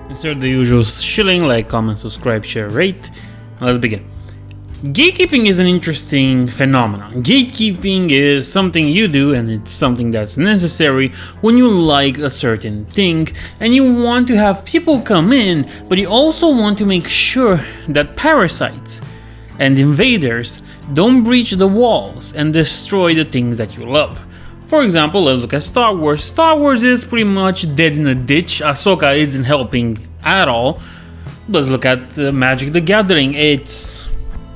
Insert the usual shilling like comment, subscribe, share, rate. Let's begin. Gatekeeping is an interesting phenomenon. Gatekeeping is something you do, and it's something that's necessary when you like a certain thing and you want to have people come in, but you also want to make sure that parasites and invaders don't breach the walls and destroy the things that you love. For example, let's look at Star Wars. Star Wars is pretty much dead in a ditch. Ahsoka isn't helping at all. Let's look at Magic the Gathering. It's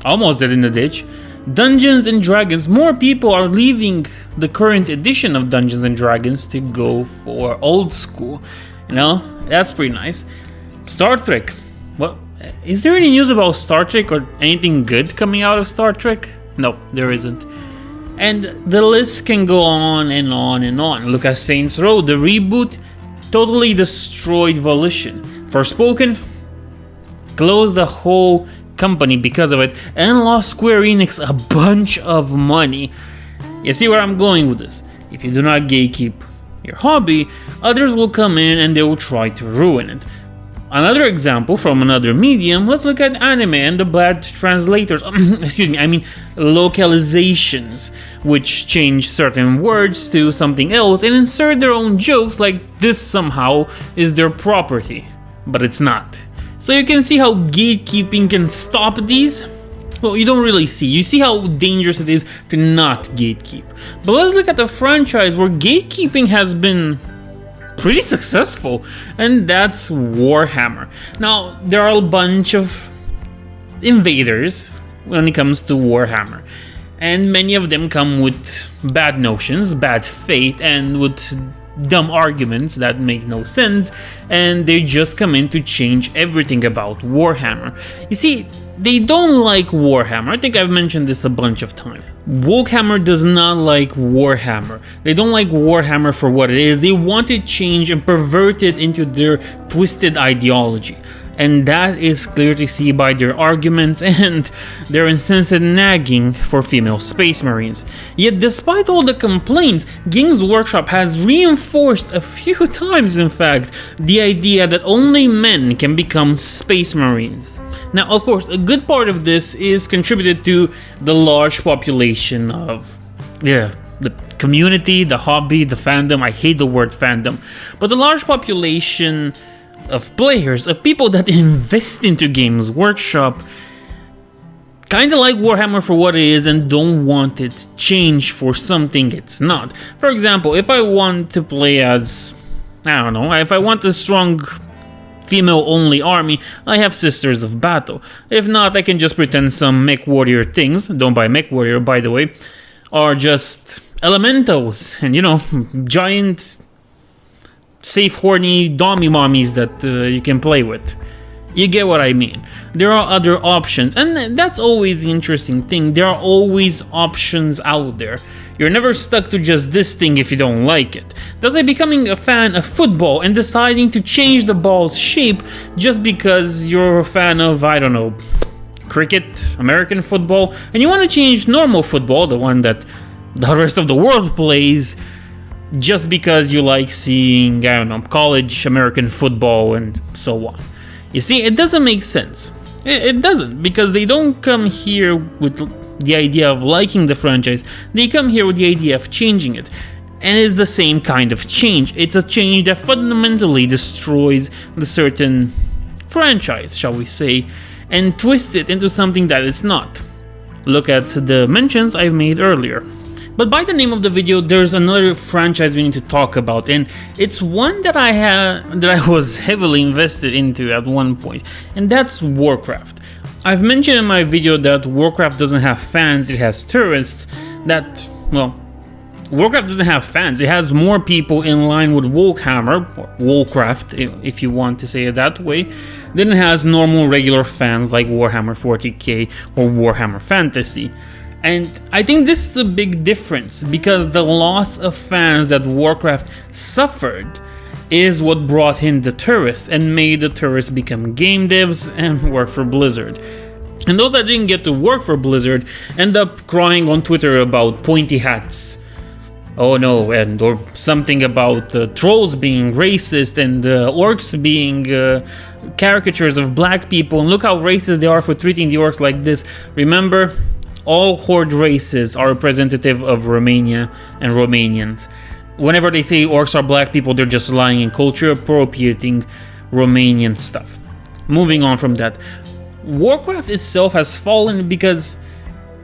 almost dead in the ditch. Dungeons and Dragons. More people are leaving the current edition of Dungeons and Dragons to go for old school. You know, that's pretty nice. Star Trek. What? Is there any news about Star Trek or anything good coming out of Star Trek? No, there isn't. And the list can go on and on and on. Look at Saints Row. The reboot totally destroyed Volition. Forspoken closed the whole company because of it and lost Square Enix a bunch of money. You see where I'm going with this? If you do not gatekeep your hobby, others will come in and they will try to ruin it. Another example from another medium, let's look at anime and the bad translators, localizations, which change certain words to something else and insert their own jokes like this somehow is their property, but it's not. So you can see how gatekeeping can stop these. Well, you don't really see. You see how dangerous it is to not gatekeep. But let's look at the franchise where gatekeeping has been pretty successful, and that's Warhammer. Now, there are a bunch of invaders when it comes to Warhammer, and many of them come with bad notions, bad faith, and with dumb arguments that make no sense, and they just come in to change everything about Warhammer. You see, they don't like Warhammer. I think I've mentioned this a bunch of times. Warhammer does not like Warhammer. They don't like Warhammer for what it is. They want to change and pervert it into their twisted ideology. And that is clear to see by their arguments and their incessant nagging for female space marines. Yet despite all the complaints, Games Workshop has reinforced a few times in fact the idea that only men can become space marines. Now of course a good part of this is contributed to the large population of the community, the hobby, the fandom. I hate the word fandom, but the large population of players, of people that invest into Games Workshop, kind of like Warhammer for what it is and don't want it changed for something it's not. For example, if I want to play as, if I want a strong female-only army, I have Sisters of Battle. If not, I can just pretend some mech warrior things, don't buy mech warrior by the way, are just elementals and giant safe horny dommy mommies that you can play with. You get what I mean. There are other options, and that's always the interesting thing. There are always options out there. You're never stuck to just this thing if you don't like it. That's like becoming a fan of football and deciding to change the ball's shape just because you're a fan of, cricket, American football, and you want to change normal football, the one that the rest of the world plays, just because you like seeing, college American football and so on. You see, it doesn't make sense. It doesn't, because they don't come here with the idea of liking the franchise. They come here with the idea of changing it. And it's the same kind of change. It's a change that fundamentally destroys the certain franchise, shall we say, and twists it into something that it's not. Look at the mentions I've made earlier. But by the name of the video, there's another franchise we need to talk about, and it's one that I was heavily invested into at one point, and that's Warcraft. I've mentioned in my video that Warcraft doesn't have fans, it has tourists. Warcraft doesn't have fans, it has more people in line with Warhammer, or Warcraft if you want to say it that way, than it has normal regular fans like Warhammer 40k or Warhammer Fantasy. And I think this is a big difference, because the loss of fans that Warcraft suffered is what brought in the tourists and made the tourists become game devs and work for Blizzard. And those that didn't get to work for Blizzard end up crying on Twitter about pointy hats oh no, and or something about trolls being racist and orcs being caricatures of black people, and look how racist they are for treating the orcs like this. Remember, all horde races are representative of Romania and Romanians. Whenever they say orcs are black people, they're just lying and culture appropriating Romanian stuff. Moving on from that, Warcraft itself has fallen because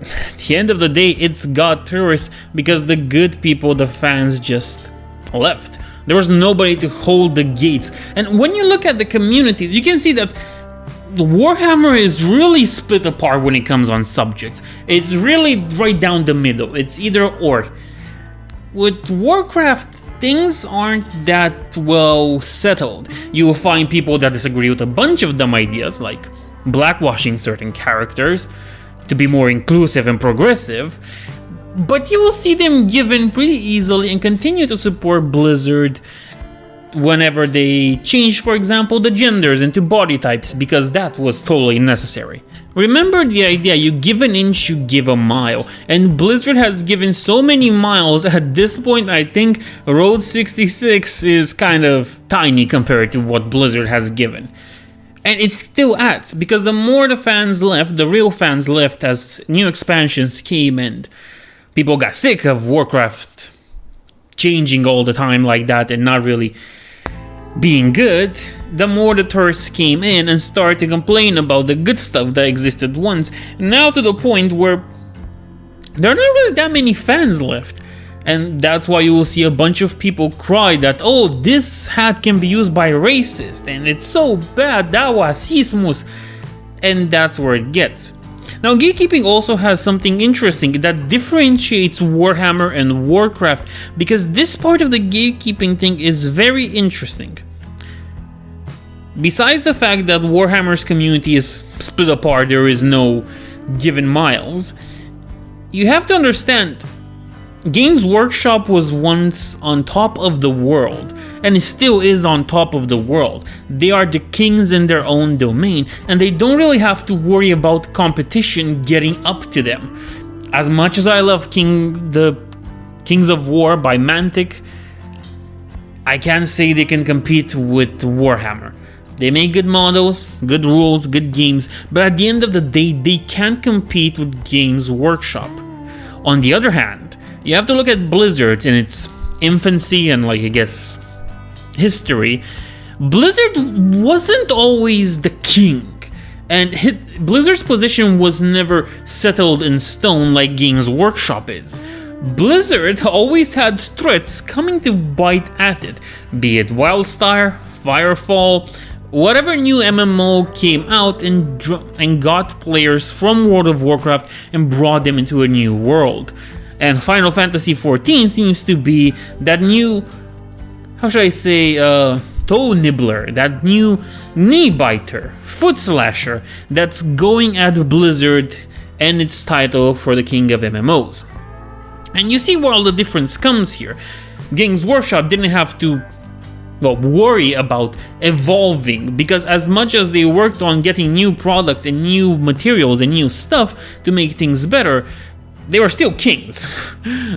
at the end of the day, it's got tourists because the good people, the fans, just left. There was nobody to hold the gates. And when you look at the communities, you can see that Warhammer is really split apart when it comes on subjects. It's really right down the middle. It's either or. With Warcraft, things aren't that well settled. You will find people that disagree with a bunch of dumb ideas, like blackwashing certain characters to be more inclusive and progressive, but you will see them give in pretty easily and continue to support Blizzard whenever they change, for example, the genders into body types, because that was totally necessary. Remember the idea, you give an inch, you give a mile, and Blizzard has given so many miles. At this point, I think Road 66 is kind of tiny compared to what Blizzard has given. And it still adds, because the more the fans left, the real fans left as new expansions came and people got sick of Warcraft changing all the time like that and not really being good, the more the tourists came in and started to complain about the good stuff that existed once, now to the point where there are not really that many fans left. And that's why you will see a bunch of people cry that, oh, this hat can be used by racists, and it's so bad, that racismus, and that's where it gets. Now, Gatekeeping also has something interesting that differentiates Warhammer and Warcraft, because this part of the gatekeeping thing is very interesting. Besides the fact that Warhammer's community is split apart, there is no given miles, you have to understand, Games Workshop was once on top of the world, and it still is on top of the world. They are the kings in their own domain, and they don't really have to worry about competition getting up to them. As much as I love the Kings of War by Mantic, I can't say they can compete with Warhammer. They make good models, good rules, good games, but at the end of the day, they can't compete with Games Workshop. On the other hand, you have to look at Blizzard in its infancy and, like, I guess, history. Blizzard wasn't always the king, and Blizzard's position was never settled in stone like Games Workshop is. Blizzard always had threats coming to bite at it, be it Wildstar, Firefall, whatever new MMO came out and got players from World of Warcraft and brought them into a new world. And Final Fantasy XIV seems to be that new, how should I say, toe nibbler, that new knee biter, foot slasher that's going at Blizzard and its title for the king of MMOs. And you see where all the difference comes here. Games Workshop didn't have to worry about evolving, because as much as they worked on getting new products and new materials and new stuff to make things better, they were still kings.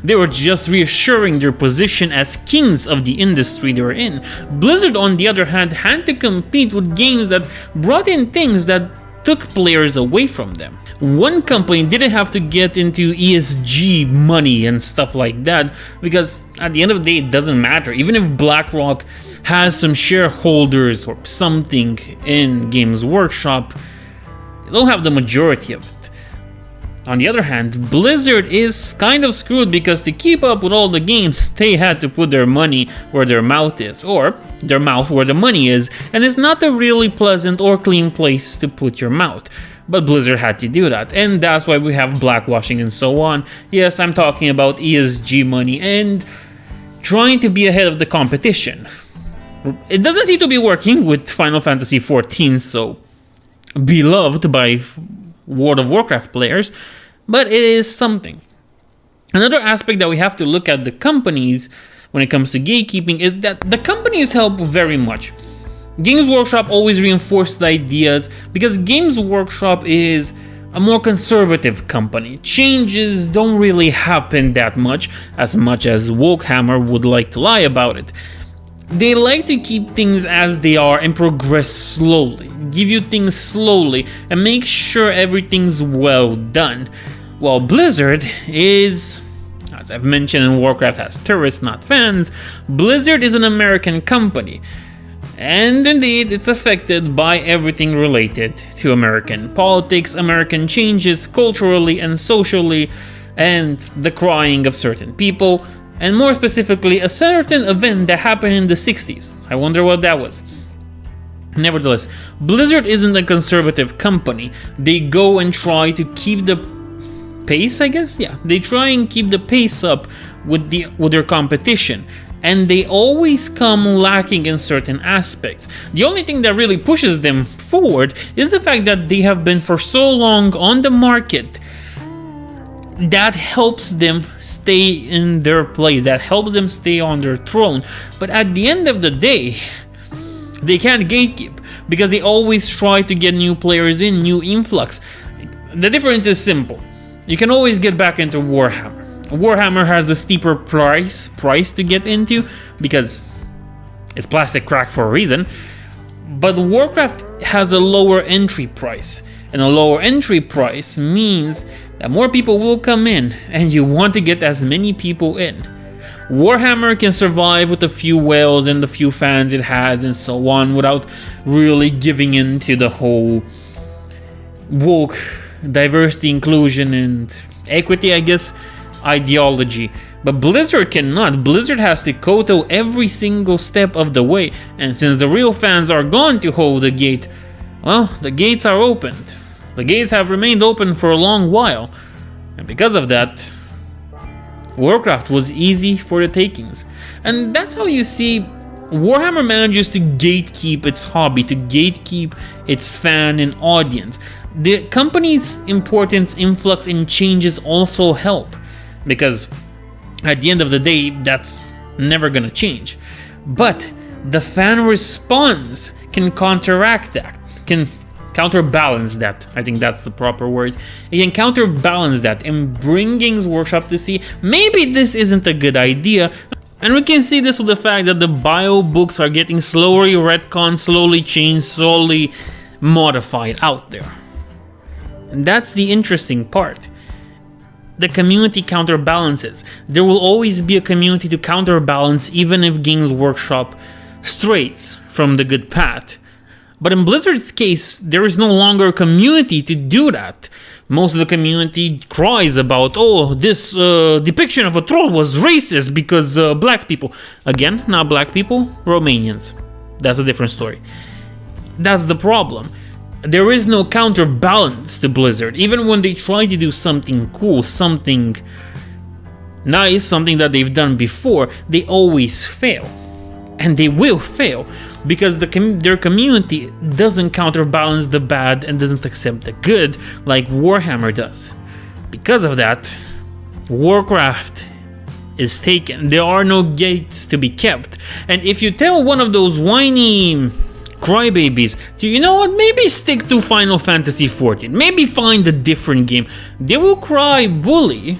They were just reassuring their position as kings of the industry they were in. Blizzard, on the other hand, had to compete with games that brought in things that took players away from them. One company didn't have to get into ESG money and stuff like that, because at the end of the day, it doesn't matter. Even if BlackRock has some shareholders or something in Games Workshop, they don't have the majority of it. On the other hand, Blizzard is kind of screwed, because to keep up with all the games, they had to put their money where their mouth is, or their mouth where the money is, and it's not a really pleasant or clean place to put your mouth. But Blizzard had to do that, and that's why we have blackwashing and so on. Yes, I'm talking about ESG money and trying to be ahead of the competition. It doesn't seem to be working with Final Fantasy XIV, so beloved by World of Warcraft players, but it is something. Another aspect that we have to look at the companies when it comes to gatekeeping is that the companies help very much. Games Workshop always reinforced the ideas, because Games Workshop is a more conservative company. Changes don't really happen that much as Warhammer would like to lie about it. They like to keep things as they are and progress slowly, give you things slowly, and make sure everything's well done. While Blizzard is, as I've mentioned, in Warcraft has tourists, not fans, Blizzard is an American company. And indeed, it's affected by everything related to American politics, American changes culturally and socially, and the crying of certain people, and more specifically, a certain event that happened in the 60s. I wonder what that was. Nevertheless, Blizzard isn't a conservative company. They go and try to keep the pace, I guess? Yeah, they try and keep the pace up with their competition. And they always come lacking in certain aspects. The only thing that really pushes them forward is the fact that they have been for so long on the market. That helps them stay in their place, that helps them stay on their throne. But at the end of the day, they can't gatekeep because they always try to get new players in, new influx. The difference is simple. You can always get back into Warhammer. Warhammer has a steeper price to get into because it's plastic crack for a reason. But Warcraft has a lower entry price. And a lower entry price means that more people will come in, and you want to get as many people in. Warhammer can survive with a few whales and the few fans it has and so on without really giving in to the whole woke diversity, inclusion, and equity, I guess, ideology. But Blizzard cannot. Blizzard has to koto every single step of the way, and since the real fans are gone to hold the gate, well, the gates are opened. The gates have remained open for a long while, and because of that, Warcraft was easy for the takings. And that's how you see Warhammer manages to gatekeep its hobby, to gatekeep its fan and audience. The company's importance, influx, and changes also help, because at the end of the day, that's never gonna change. But the fan response can counteract that, can counterbalance that. I think that's the proper word. It can counterbalance that and bring Games Workshop to see maybe this isn't a good idea. And we can see this with the fact that the bio books are getting slowly retconned, slowly changed, slowly modified out there. And that's the interesting part. The community counterbalances. There will always be a community to counterbalance even if Games Workshop strays from the good path. But in Blizzard's case, there is no longer a community to do that. Most of the community cries about, oh, this depiction of a troll was racist because black people. Again, not black people, Romanians. That's a different story. That's the problem. There is no counterbalance to Blizzard. Even when they try to do something cool, something nice, something that they've done before, they always fail. And they will fail because their community doesn't counterbalance the bad and doesn't accept the good like Warhammer does. Because of that, Warcraft is taken. There are no gates to be kept. And if you tell one of those whiny crybabies, you know what, maybe stick to Final Fantasy XIV, maybe find a different game, they will cry bully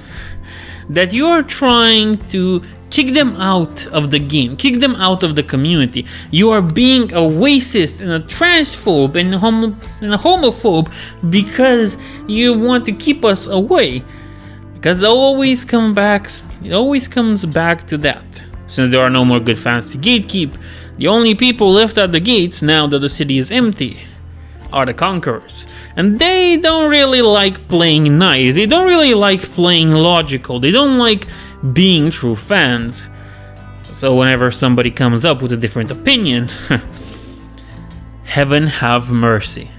that you are trying to kick them out of the game, kick them out of the community. You are being a racist and a transphobe and a homophobe because you want to keep us away. Because it always comes back to that. Since there are no more good fans to gatekeep, the only people left at the gates now that the city is empty are the conquerors. And they don't really like playing nice, they don't really like playing logical, they don't like being true fans. So whenever somebody comes up with a different opinion, heaven have mercy.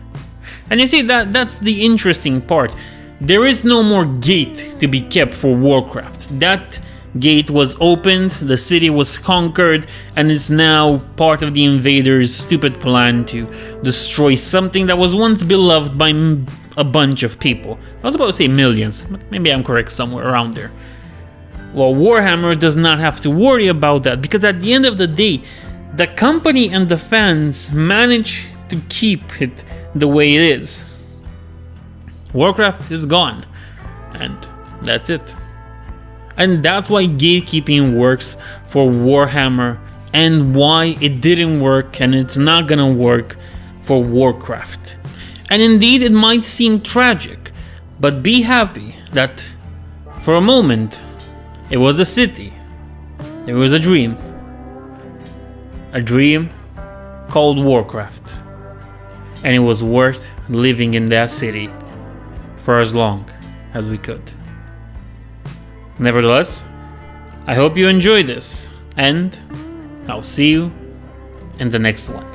And you see, that's the interesting part. There is no more gate to be kept for Warcraft. That gate was opened, the city was conquered, and it's now part of the invaders' stupid plan to destroy something that was once beloved by a bunch of people. I was about to say millions, but maybe I'm correct somewhere around there. Well, Warhammer does not have to worry about that because at the end of the day, the company and the fans manage to keep it the way it is. Warcraft is gone, and that's it. And that's why gatekeeping works for Warhammer, and why it didn't work and it's not gonna work for Warcraft. And indeed, it might seem tragic, but be happy that for a moment it was a city, it was a dream called Warcraft, and it was worth living in that city for as long as we could. Nevertheless, I hope you enjoyed this, and I'll see you in the next one.